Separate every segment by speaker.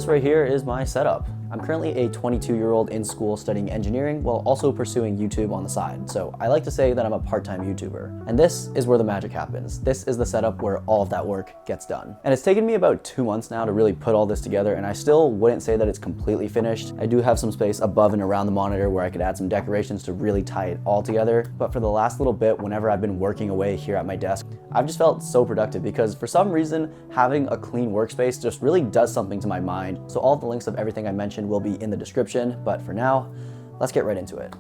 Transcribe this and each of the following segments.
Speaker 1: right here is my setup. I'm currently a 22-year-old in school studying engineering while also pursuing YouTube on the side. So I like to say that I'm a part-time YouTuber. And this is where the magic happens. This is the setup where all of that work gets done. And it's taken me about 2 months now to really put all this together, and I still wouldn't say that it's completely finished. I do have some space above and around the monitor where I could add some decorations to really tie it all together. But for the last little bit, whenever I've been working away here at my desk, I've just felt so productive because for some reason, having a clean workspace just really does something to my mind. So all the links of everything I mentioned will be in the description, but for now, let's get right into it.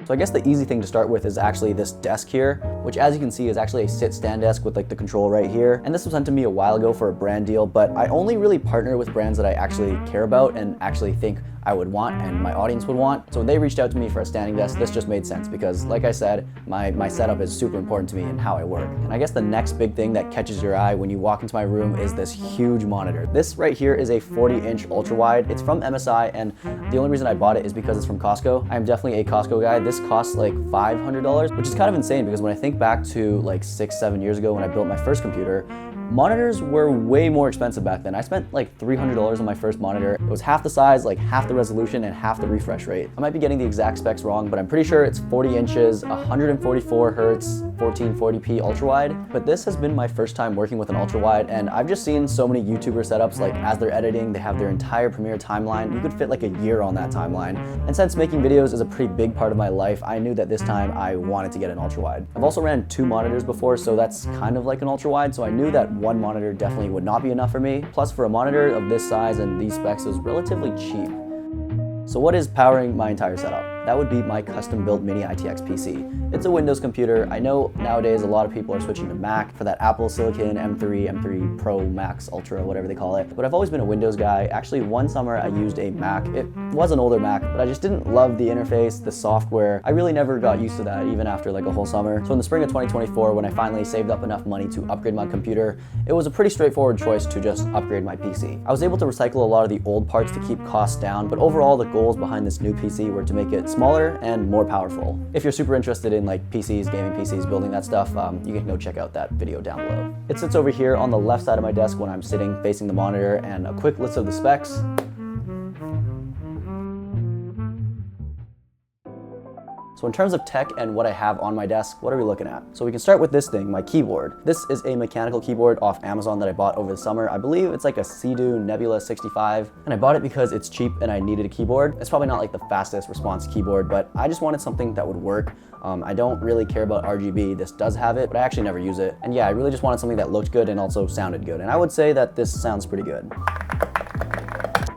Speaker 1: So I guess the easy thing to start with is actually this desk here, which as you can see is actually a sit-stand desk with like the control right here. And this was sent to me a while ago for a brand deal, but I only really partner with brands that I actually care about and actually think I would want and my audience would want. So when they reached out to me for a standing desk, this just made sense because like I said, my setup is super important to me and how I work. And I guess the next big thing that catches your eye when you walk into my room is this huge monitor. This right here is a 40-inch ultra-wide. It's from MSI, and the only reason I bought it is because it's from Costco. I'm definitely a Costco guy. This costs like $500, which is kind of insane because when I think back to like 6-7 years ago when I built my first computer, monitors were way more expensive back then. I spent like $300 on my first monitor. It was half the size, like half the resolution, and half the refresh rate. I might be getting the exact specs wrong, but I'm pretty sure it's 40 inches, 144 hertz, 1440p ultra-wide. But this has been my first time working with an ultra-wide, and I've just seen so many YouTuber setups, like as they're editing, they have their entire Premiere timeline. You could fit like a year on that timeline. And since making videos is a pretty big part of my life, I knew that this time I wanted to get an ultra-wide. I've also ran 2 monitors before, so that's kind of like an ultra-wide, so I knew that one monitor definitely would not be enough for me. Plus, for a monitor of this size and these specs, it was relatively cheap. So what is powering my entire setup? That would be my custom-built Mini ITX PC. It's a Windows computer. I know nowadays a lot of people are switching to Mac for that Apple Silicon M3, M3 Pro, Max, Ultra, whatever they call it. But I've always been a Windows guy. Actually, one summer I used a Mac. It was an older Mac, but I just didn't love the interface, the software. I really never got used to that even after like a whole summer. So in the spring of 2024, when I finally saved up enough money to upgrade my computer, it was a pretty straightforward choice to just upgrade my PC. I was able to recycle a lot of the old parts to keep costs down, but overall the goals behind this new PC were to make it smaller and more powerful. If you're super interested in like PCs, gaming PCs, building that stuff, you can go check out that video down below. It sits over here on the left side of my desk when I'm sitting facing the monitor, and a quick list of the specs. So in terms of tech and what I have on my desk, what are we looking at? So we can start with this thing, my keyboard. This is a mechanical keyboard off Amazon that I bought over the summer. I believe it's like a Sea-Doo Nebula 65, and I bought it because it's cheap and I needed a keyboard. It's probably not like the fastest response keyboard, but I just wanted something that would work. I don't really care about RGB. This does have it, but I actually never use it. And yeah, I really just wanted something that looked good and also sounded good. And I would say that this sounds pretty good.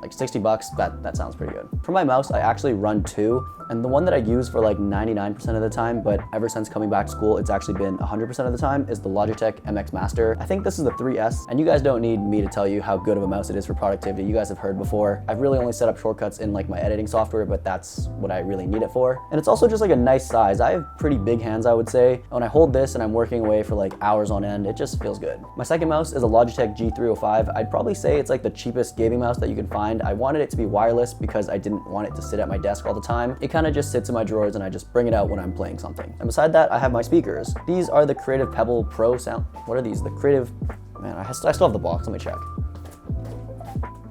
Speaker 1: Like 60 bucks, that sounds pretty good. For my mouse, I actually run 2, and the one that I use for like 99% of the time, but ever since coming back to school, it's actually been 100% of the time, is the Logitech MX Master. I think this is the 3S, and you guys don't need me to tell you how good of a mouse it is for productivity. You guys have heard before. I've really only set up shortcuts in like my editing software, but that's what I really need it for. And it's also just like a nice size. I have pretty big hands, I would say. When I hold this and I'm working away for like hours on end, it just feels good. My second mouse is a Logitech G305. I'd probably say it's like the cheapest gaming mouse that you can find. I wanted it to be wireless because I didn't want it to sit at my desk all the time. It kind of just sits in my drawers and I just bring it out when I'm playing something. And beside that, I have my speakers. These are the Creative Pebble Pro sound. What are these? The Creative, man, I still have the box, let me check.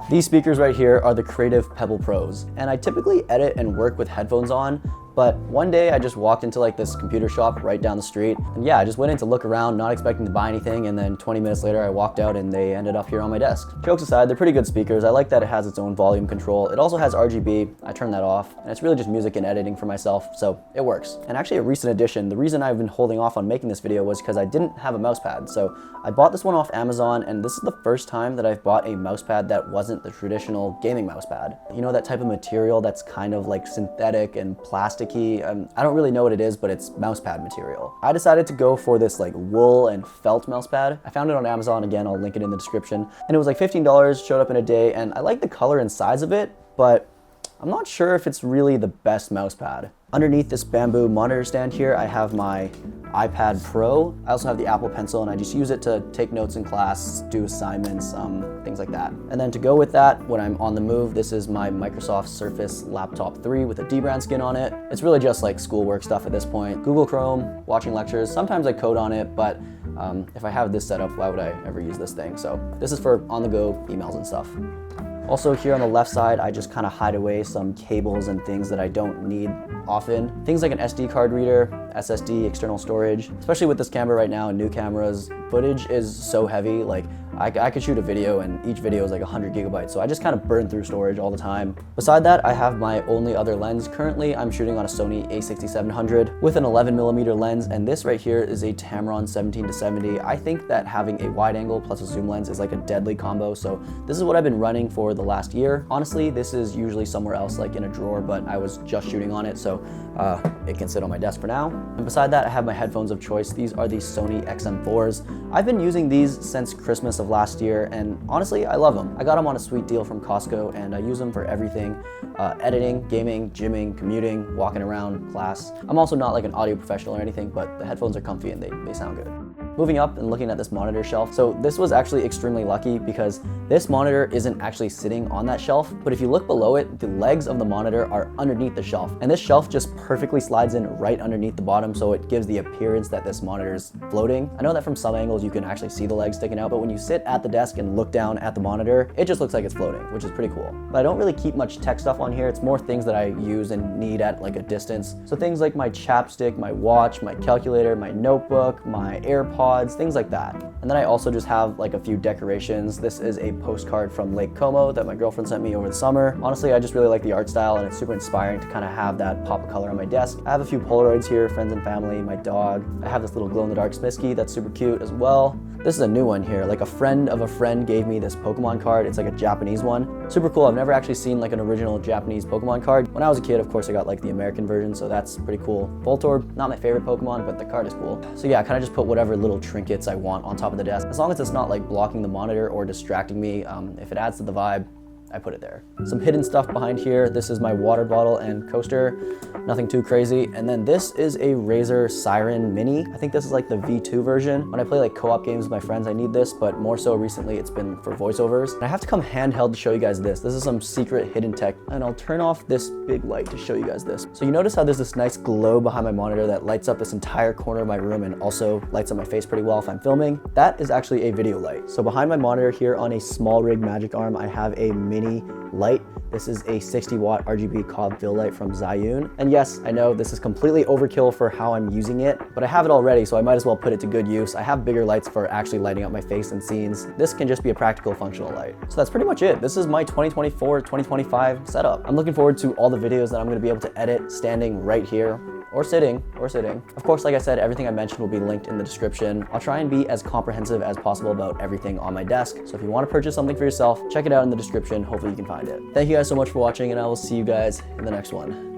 Speaker 1: These speakers right here are the Creative Pebble Pros. And I typically edit and work with headphones on, but one day I just walked into like this computer shop right down the street, and yeah, I just went in to look around, not expecting to buy anything, and then 20 minutes later I walked out and they ended up here on my desk. Jokes aside, they're pretty good speakers. I like that it has its own volume control. It also has RGB, I turned that off, and it's really just music and editing for myself, so it works. And actually a recent addition, the reason I've been holding off on making this video was because I didn't have a mouse pad. So I bought this one off Amazon, and this is the first time that I've bought a mouse pad that wasn't the traditional gaming mouse pad. You know, that type of material that's kind of like synthetic and plasticky. I don't really know what it is, but it's mouse pad material. I decided to go for this like wool and felt mouse pad. I found it on Amazon, again, I'll link it in the description. And it was like $15, showed up in a day, and I like the color and size of it, but I'm not sure if it's really the best mouse pad. Underneath this bamboo monitor stand here, I have my iPad Pro. I also have the Apple Pencil, and I just use it to take notes in class, do assignments, things like that. And then to go with that, when I'm on the move, this is my Microsoft Surface Laptop 3 with a dbrand skin on it. It's really just like schoolwork stuff at this point. Google Chrome, watching lectures. Sometimes I code on it, but If I have this set up, why would I ever use this thing? So this is for on-the-go emails and stuff. Also here on the left side, I just kind of hide away some cables and things that I don't need often. Things like an SD card reader, SSD, external storage. Especially with this camera right now and new cameras, footage is so heavy. Like I could shoot a video and each video is like 100 gigabytes. So I just kind of burn through storage all the time. Beside that, I have my only other lens. Currently, I'm shooting on a Sony a6700 with an 11mm lens. And this right here is a Tamron 17-70. I think that having a wide angle plus a zoom lens is like a deadly combo. So this is what I've been running for the last year. Honestly, this is usually somewhere else, like in a drawer, but I was just shooting on it. So it can sit on my desk for now. And beside that, I have my headphones of choice. These are the Sony XM4s. I've been using these since Christmas of last year, and honestly, I love them. I got them on a sweet deal from Costco, and I use them for everything. Editing, gaming, gymming, commuting, walking around, class. I'm also not like an audio professional or anything, but the headphones are comfy and they sound good. Moving up and looking at this monitor shelf. So this was actually extremely lucky because this monitor isn't actually sitting on that shelf, but if you look below it, the legs of the monitor are underneath the shelf. And this shelf just perfectly slides in right underneath the bottom, so it gives the appearance that this monitor is floating. I know that from some angles you can actually see the legs sticking out, but when you sit at the desk and look down at the monitor, it just looks like it's floating, which is pretty cool. But I don't really keep much tech stuff on here. It's more things that I use and need at like a distance. So things like my chapstick, my watch, my calculator, my notebook, my AirPods, things like that. And then I also just have like a few decorations. This is a postcard from Lake Como that my girlfriend sent me over the summer. Honestly, I just really like the art style and it's super inspiring to kind of have that pop of color on my desk. I have a few Polaroids here, friends and family, my dog. I have this little glow-in-the-dark Smisky that's super cute as well. This is a new one here. Like a friend of a friend gave me this Pokemon card. It's like a Japanese one. Super cool. I've never actually seen like an original Japanese Pokemon card. When I was a kid, of course, I got like the American version, so that's pretty cool. Voltorb, not my favorite Pokemon, but the card is cool. So yeah, I kind of just put whatever little trinkets I want on top of the desk. As long as it's not like blocking the monitor or distracting me, if it adds to the vibe, I put it there. Some hidden stuff behind here. This is my water bottle and coaster. Nothing too crazy. And then this is a Razer Siren Mini. I think this is like the V2 version. When I play like co-op games with my friends, I need this, but more so recently it's been for voiceovers. And I have to come handheld to show you guys this. This is some secret hidden tech. And I'll turn off this big light to show you guys this. So you notice how there's this nice glow behind my monitor that lights up this entire corner of my room and also lights up my face pretty well if I'm filming. That is actually a video light. So behind my monitor here on a small rig magic arm, I have a mini light. This is a 60-watt RGB cob fill light from Zhiyun. And yes, I know this is completely overkill for how I'm using it, but I have it already, so I might as well put it to good use. I have bigger lights for actually lighting up my face and scenes. This can just be a practical functional light. So that's pretty much it. This is my 2024-2025 setup. I'm looking forward to all the videos that I'm gonna be able to edit standing right here. Or sitting. Of course, like I said, everything I mentioned will be linked in the description. I'll try and be as comprehensive as possible about everything on my desk. So if you want to purchase something for yourself, check it out in the description. Hopefully you can find it. Thank you guys so much for watching, and I will see you guys in the next one.